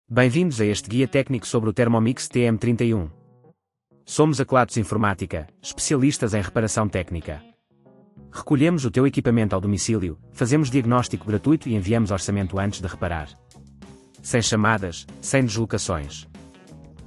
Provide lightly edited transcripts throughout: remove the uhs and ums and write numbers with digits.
Bem-vindos a este guia técnico sobre o Thermomix TM31. Somos a Kelatos Informática, especialistas em reparação técnica. Recolhemos o teu equipamento ao domicílio, fazemos diagnóstico gratuito e enviamos orçamento antes de reparar. Sem chamadas, sem deslocações.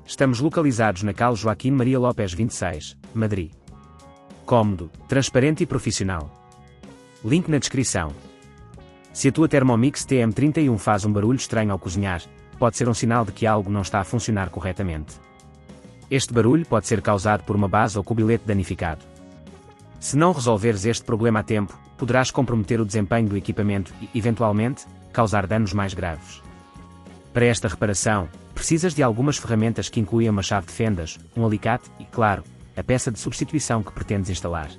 Estamos localizados na Cal Joaquim Maria Lopes 26, Madrid. Cómodo, transparente e profissional. Link na descrição. Se a tua Thermomix TM31 faz um barulho estranho ao cozinhar, pode ser um sinal de que algo não está a funcionar corretamente. Este barulho pode ser causado por uma base ou cubilete danificado. Se não resolveres este problema a tempo, poderás comprometer o desempenho do equipamento e, eventualmente, causar danos mais graves. Para esta reparação, precisas de algumas ferramentas que incluem uma chave de fendas, um alicate e, claro, a peça de substituição que pretendes instalar.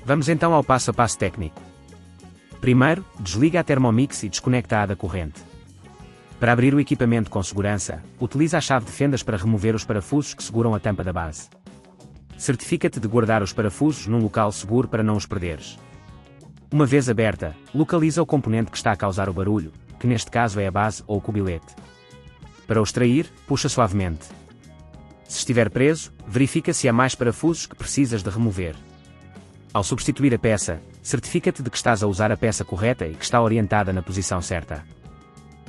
Vamos então ao passo a passo técnico. Primeiro, desliga a Thermomix e desconecta-a da corrente. Para abrir o equipamento com segurança, utiliza a chave de fendas para remover os parafusos que seguram a tampa da base. Certifica-te de guardar os parafusos num local seguro para não os perderes. Uma vez aberta, localiza o componente que está a causar o barulho, que neste caso é a base ou o cubilete. Para o extrair, puxa suavemente. Se estiver preso, verifica se há mais parafusos que precisas de remover. Ao substituir a peça, certifica-te de que estás a usar a peça correta e que está orientada na posição certa.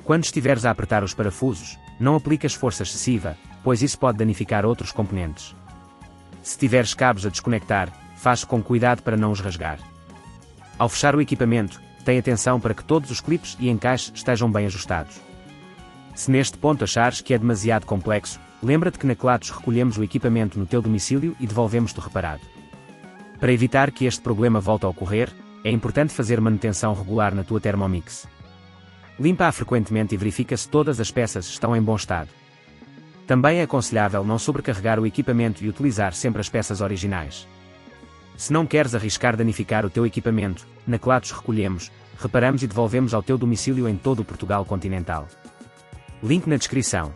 Quando estiveres a apertar os parafusos, não apliques força excessiva, pois isso pode danificar outros componentes. Se tiveres cabos a desconectar, faz com cuidado para não os rasgar. Ao fechar o equipamento, tem atenção para que todos os clipes e encaixes estejam bem ajustados. Se neste ponto achares que é demasiado complexo, lembra-te que na Kelatos recolhemos o equipamento no teu domicílio e devolvemos-te reparado. Para evitar que este problema volte a ocorrer, é importante fazer manutenção regular na tua Thermomix. Limpa-a frequentemente e verifica se todas as peças estão em bom estado. Também é aconselhável não sobrecarregar o equipamento e utilizar sempre as peças originais. Se não queres arriscar danificar o teu equipamento, na Kelatos recolhemos, reparamos e devolvemos ao teu domicílio em todo o Portugal continental. Link na descrição.